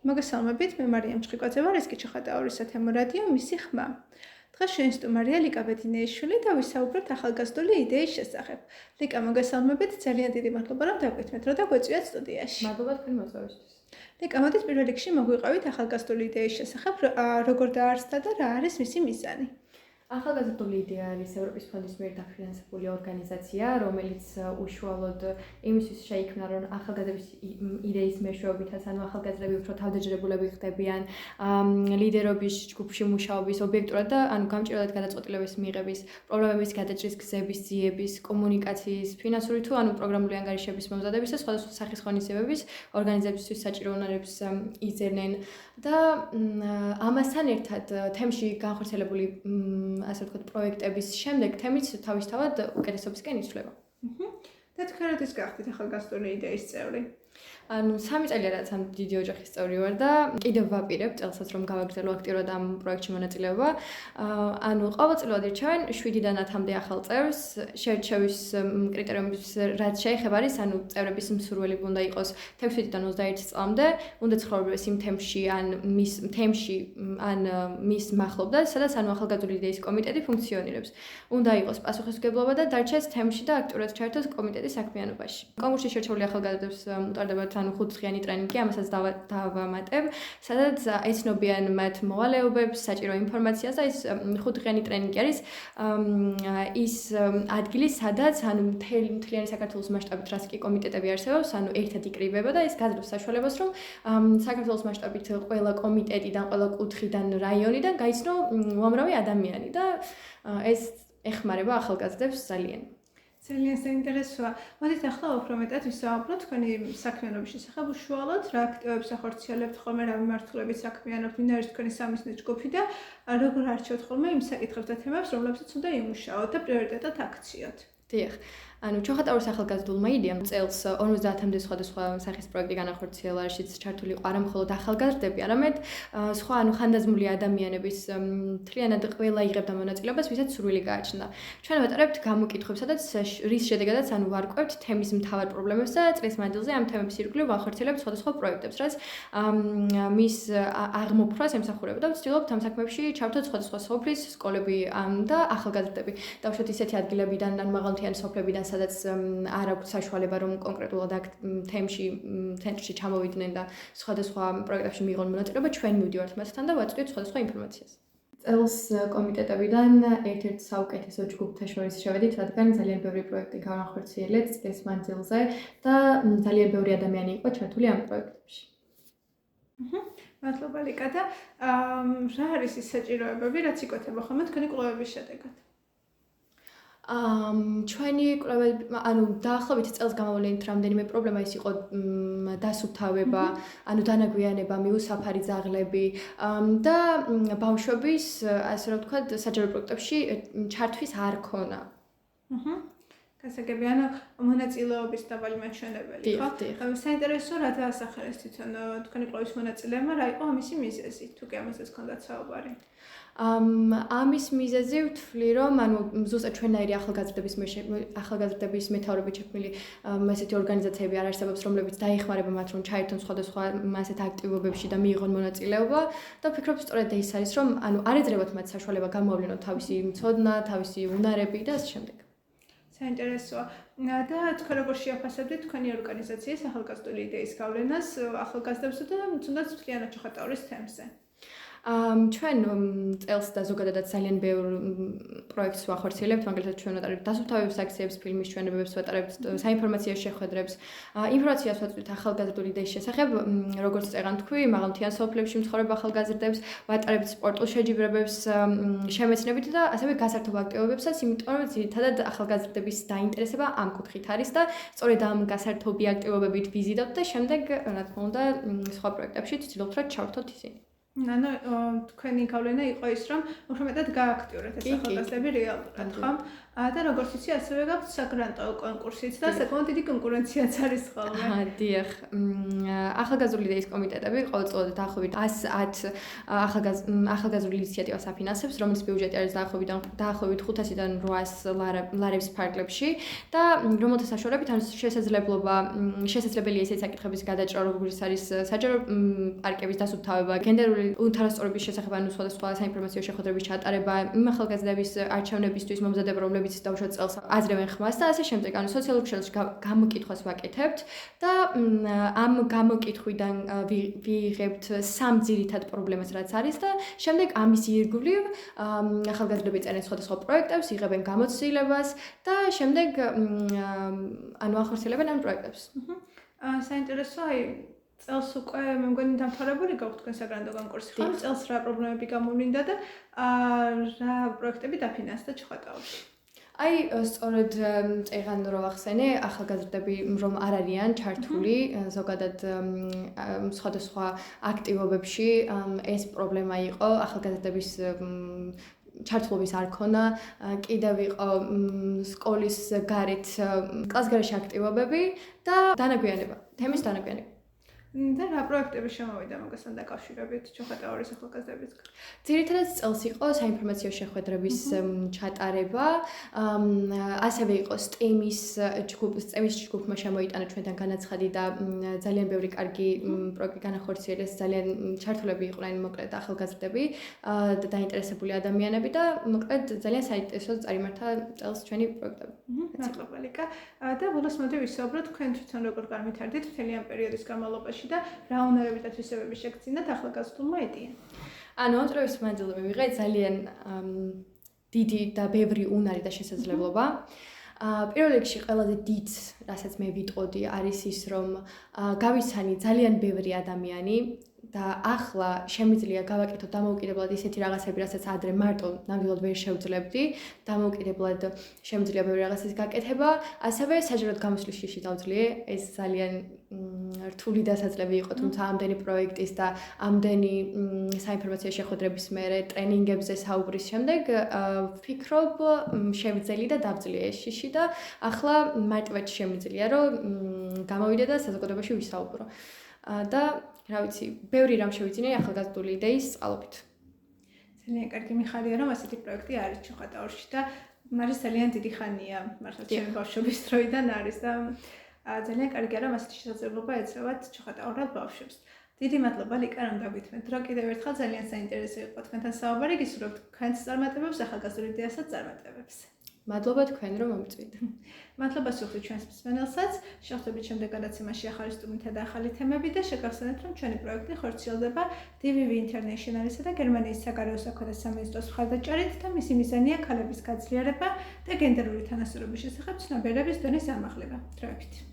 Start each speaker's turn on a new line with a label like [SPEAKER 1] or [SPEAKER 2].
[SPEAKER 1] მოგესალმებით, მე მარიამ ჩხიკვაძე ვარ, ეს კი ჩხატაურის სათემო რადიო, მისი ხმა. დღეს ჩვენი სტუმარია ლიკა ბედინეიშვილი და ვისაუბრებთ ახალგაზრდული იდეის შესახებ. ლიკა, მოგესალმებით, ძალიან დიდი მადლობა, რომ დაგვიწმეთ დრო და გვეწვიათ სტუდიაში.
[SPEAKER 2] მადლობა თქვენი მოწვევისთვის.
[SPEAKER 1] ლიკა, მოდით პირველ რიგში მოგვიყევით ახალგაზრდული იდეის შესახებ, როგორ დაარსდა და რა არის მისი მიზანი.
[SPEAKER 2] ახალგაზრდული იდეა არის ევროპის ფონდის მიერ დაფინანსებული ორგანიზაცია, რომელიც უშუალოდ იმისთვის შეიქმნა, რომ ახალგაზრდების იდეის მეშვეობითაც, ანუ ახალგაზრდები უფრო თავდაჯერებულები ხდებიან, ლიდერობის ჯგუფში მუშაობის ობიექტურად და ანუ გამჭირვალედ გადაწყვეტილების მიღების, პრობლემების გადაჭრის გზების, ძიების, კომუნიკაციის, ფინანსური თუ ანუ პროგრამული ანგარიშების მომზადების და სხვადასხვა სახის ღონისძიებების ორგანიზაციისთვის საჭირო უნარებს იზრდნენ და ამასთან ერთად თემში განხორციელებული ასე ვთქვათ, პროექტების შემდეგ თემიც თავისთავად უკეთესობისკენ იცვლება.
[SPEAKER 1] და თქვენ როდის გახდით ახალგაზრდული იდეის წევრი?
[SPEAKER 2] ანუ 3 წელია რაც ამ დიდი ოჯახის წევრი ვარ და კიდევ ვაპირებ წელსაც რომ გავაგრძელო აქტიურად ამ პროექტში მონაწილეობა. ანუ ყოველწლიურად ირჩევენ 7-დან 10-მდე ახალ წევრს. შერჩევის კრიტერიუმის რაც შეეხება არის, ანუ წევრების მსურველი უნდა იყოს 17-დან 21 წლამდე, უნდა ცხოვრობდეს იმ თემში ან მის თემში ან მის მახლობლად, სადაც ანუ ახალგაზრდული იდეის კომიტეტი ფუნქციონირებს. უნდა იყოს პასუხისმგებლობა და დარჩეს თემში და აქტიურად ჩაერთოს კომიტეტის საქმიანობაში. კონკურსში შერჩეული ახალგაზრდებს მუტარდებათ ანუ 5 დღიანი ტრენინგი, ამასაც დავამატებ, სადაც ეცნობიან მათ მოვალეობებს, საჭირო ინფორმაციას და ეს 5 დღიანი ტრენინგი არის ის ადგილი, სადაც ანუ მთლიანი საქართველოს მასშტაბით რაც კი კომიტეტები არსებობს, ანუ ერთად იკრიბება და ეს გაძლევს საშუალებას, რომ საქართველოს მასშტაბით ყველა კომიტეტიდან, ყველა კუთხიდან, რაიონიდან გაიცნო უამრავი ადამიანი და ეს ეხმარება ახალგაზრდებს ძალიან.
[SPEAKER 1] ძალიან საინტერესოა. მოდით ახლა უფრო მეტად ვისაუბროთ თქვენი საქმიანობის შესახებ. უშუალოდ რა აქტივობებს ახორციელებთ ხოლმე, რა მიმართულებით საქმიანობთ, ვინ არის თქვენი სამიზნე ჯგუფი და როგორ არჩევთ ხოლმე იმ საკითხებს და თემებს, რომლებსაც უნდა იმუშაოთ და პრიორიტეტად აქციოთ.
[SPEAKER 2] დიახ. ანუ ჩოხატაურის ახალგაზრდულმა იდეამ წელს 50-მდე სხვადასხვა სახის პროექტი განახორციელა, რაშიც ჩართული იყო არა მხოლოდ ახალგაზრდები, არამედ სხვა ანუ ხანდაზმული ადამიანების მთლიანად ყველა იღებდა მონაწილეობას, ვისაც სურვილი გააჩნდა. ჩვენ ვატარებთ გამოკითხვებს, სადაც რის შედეგადაც ანუ ვარკვევთ თემის მთავარ პრობლემებს და წლის მანძილზე ამ თემების ირგვლივ ვახორციელებთ სხვადასხვა პროექტებს, რაც მის აღმოფხვრას ემსახურება და ვცდილობთ ამ საქმეებში ჩავთოთ სხვადასხვა სოფლის, სკოლები და ახალგაზრდები. დავუშვათ ისეთი ადგილებიდან, ან მაღალმთიანი სოფლებიდან სადაც არ აქვს საშუალება რომ კონკრეტულად აქ თემში ცენტრში ჩამოვიდნენ და სხვადასხვა პროექტებში მიიღონ მონაწილეობა, ჩვენ მივდივართ მასთან და ვაწვდით სხვადასხვა ინფორმაციას. წელს კომიტეტებიდან ერთ-ერთ საუკეთესო ჯგუფთა შორის შევედით, რადგან ძალიან ბევრი პროექტი განახორციელეთ წლის მანძილზე და ძალიან ბევრი ადამიანი იყო ჩართული ამ პროექტებში.
[SPEAKER 1] მადლობა ლიკა და რა არის ის საჭიროებები, რაც იკვეთება ხოლმე თქვენი კვლევების შედეგად?
[SPEAKER 2] ჩვენი კვლევები, ანუ დაახლოებით წელს გამოვლენით რამდენიმე პრობლემა ის იყო დასუფთავება, ანუ დანაგვიანება, მიუსაფარი ძაღლები და ბავშვების, ასე რომ ვთქვათ, საჯარო პროექტებში ჩართვის არ ქონა.
[SPEAKER 1] გასაგები, ანუ მონაწილეობის დაბალი მაჩვენებელი, ხო? საინტერესო რა დაასახელეს თვითონ თქვენი კვლევის მონაწილეებმა, რა იყო ამისი მიზეზი, თუ კი ამასაც ჰქონდათ საუბარი?
[SPEAKER 2] ამის მიზეზი ვთვლი, რომ ანუ ზუსტად ჩვენნაირი ახალგაზრდების მეთაურობით შექმნილი ასეთი ორგანიზაციები არ არსებობს, რომლებიც დაეხმარება მათ, რომ ჩაერთონ სხვადასხვა ასეთ აქტივობებში და მიიღონ მონაწილეობა და ვფიქრობ, სწორედ ეს არის, რომ ანუ არ ეძლებათ მათ საშუალება გამოავლინოთ თავისი მცოდნა, თავისი უნარები და ასე შემდეგ.
[SPEAKER 1] საინტერესოა. და თქვენ როგორ შეაფასებთ თქვენი ორგანიზაციის ახალგაზრდული იდეის გავლენას ახალგაზრდებსა და თუნდაც მთლიანად ჩოხატაურის თემზე?
[SPEAKER 2] ჩვენ წელს და ზოგადადაც ძალიან ბევრ პროექტს ვახორციელებთ, მაგალითად ჩვენ ვატარებთ დასუფთავების აქციებს, ფილმის ჩვენებებს ვატარებთ, საინფორმაციო შეხვედრებს, ინფორმაციას ვაწვდით ახალგაზრდული იდეის შესახებ, როგორც წეღან თქვი, მაღალმთიან სოფლებში მცხოვრებ ახალგაზრდებს, ვატარებთ სპორტულ შეჯიბრებებს, შემეცნებით და ასევე გასართობ აქტივობებსაც, იმიტომ რომ ძირითადად ახალგაზრდების დაინტერესება ამ კუთხით არის და სწორედ ამ გასართობი აქტივობებით ვიზიდავთ და შემდეგ, რა თქმა უნდა, სხვა პროექტებში ვცდილობთ რომ ჩავერთოთ ისინი.
[SPEAKER 1] თქვენი გავლენა იყო ის, რომ უფრო მეტად გააქტიურეთ ეს ახალგაზრდები რეალურად, ხო? და როგორც იცი, ასევე გაქვთ საგრანტო კონკურსიც და საკმაოდ დიდი კონკურენციაც არის ხოლმე.
[SPEAKER 2] დიახ. ახალგაზრდული დეის კომიტეტები ყოველწლიურად დაახლოებით 110 ახალგაზრდული ინიციატივას აფინანსებს, რომლის ბიუჯეტი არის დაახლოებით 500-დან 800 ლარების ფარგლებში და რომელთა საშუალებით ან შესაძლებელია ისეთი საკითხების გადაჭრა, როგორც არის საჯარო პარკების დასუფთავება, გენდერული უთანასწორობის შესახებ ან სხვადასხვა საინფორმაციო შეხვედრების ჩატარება, იმ ახალგაზრდების არჩევნებისთვის მომზადება, რომლებიც დავუშვათ წელს აზრევენ ხმას და ასე შემდეგ. ანუ სოციალურ ქსელში გამოკითხვას ვაკეთებთ და ამ გამოკითხვიდან ვიღებთ 3 ძირითად პრობლემას რაც არის და შემდეგ ამის ირგვლივ ახალგაზრდები წერენ სხვადასხვა პროექტებს, იღებენ გამოცდილებას და შემდეგ ანუ ახორციელებენ ამ პროექტებს.
[SPEAKER 1] საინტერესოა წელს უკვე მე მგონი დამთავრებული გაქვთ თქვენ საგრანტო კონკურსი, ხო? წელს რა პრობლემები გამოვლინდა და რა პროექტები დაფინანსდა ჩხატაურში?
[SPEAKER 2] აი, სწორედ წეღან რო ახსენე, ახალგაზრდები რომ არ არიან ჩართული ზოგადად სხვადასხვა აქტივობებში, ეს პრობლემა იყო ახალგაზრდების ჩართულობის არ ქონა, კიდევ იყო სკოლის გარეთ კლასგარეშე აქტივობები და დანაგვიანება, თემის დანაგვიანება.
[SPEAKER 1] და რა პროექტები შემოვიდა მაგასთან დაკავშირებით ჩხატაურის ახალგაზრდებისგან?
[SPEAKER 2] ძირითადად წელს იყო საინფორმაციო შეხვედრების ჩატარება, ასევე იყო STEM-ის ჯგუფმა შემოიტანა ჩვენთან განაცხადი და ძალიან ბევრი კარგი პროექტი განახორციელეს, ძალიან ჩართულები იყვნენ მოკლედ ახალგაზრდები და დაინტერესებული ადამიანები და მოკლედ ძალიან საინტერესო წარიმართა წელს ჩვენი პროექტები.
[SPEAKER 1] მადლობა ლიკა. და ბოლოს მოდი ვისაუბროთ თქვენ თვითონ როგორ განვითარდით მთელი ამ პერიოდის განმავლობაში და რა უნარები და თვისებები შეგძინათ ახალგაზრდულმა ეტიან?
[SPEAKER 2] ანუ ამ დროის მანძილზე მივიღე ძალიან დიდი და ბევრი უნარი და შესაძლებლობა. პირველ რიგში ყველაზე დიდ, რასაც მე ვიტყოდი, არის ის, რომ გავიცანი ძალიან ბევრი ადამიანი და ახლა შემიძლია გავაკეთო დამოუკიდებლად ისეთი რაღაცები, რასაც ადრე მარტო ნამდვილად ვერ შევძლებდი, დამოუკიდებლად შემიძლია ბევრი რაღაცის გაკეთება, ასევე საჯაროდ გამოსვლის შიში დავძლიე, ეს ძალიან რთული დასაძლევი იყო, თუმცა ამდენი პროექტის და ამდენი საინფორმაციო შეხვედრების მერე ტრენინგებზე საუბრის შემდეგ ვფიქრობ, შევძელი და დავძლიე ეს შიში და ახლა მარტივად შემიძლია, რომ გამოვიდე და საზოგადოებაში ვისაუბრო. და რა ვიცი, ბევრი რამ შევიძინე ახალგაზრდული იდეის წყალობით.
[SPEAKER 1] ძალიან კარგი მიხარია, რომ ასეთი პროექტი არის ჩხატაურში და არის ძალიან დიდი ხანია, მართლა ჩემი ბავშვობის დროიდან არის და ძალიან კარგია, რომ ასეთი შესაძლებლობა ეცევათ ჩხატაურად ბავშვებს. დიდი მადლობა ლიკა, რომ დაგვითმეთ. რა კიდევ ერთხელ ძალიან საინტერესო იყო თქვენთან საუბარი, გისურვებთ თქვენს წარმატებებს, ახალგაზრდულ იდეასაც წარმატებებს.
[SPEAKER 2] მადლობა თქვენ რომ მომწვით.
[SPEAKER 1] მადლობა სულთით ჩვენს მსმენელსაც. შევხვდებით შემდეგ გადაცემაში ახალი სტუმრითა და ახალი თემები და შეგახსენებთ, რომ ჩვენი პროექტი ხორციელდება DVV International-ისა და გერმანიის საგარეო საქმეთა სამინისტროს მხარდაჭერით და მისი მიზანია ქალების გაძლიერება და გენდერული თანასწორობის შესახებ ცნობიერების დონის ამაღლება. დროებით.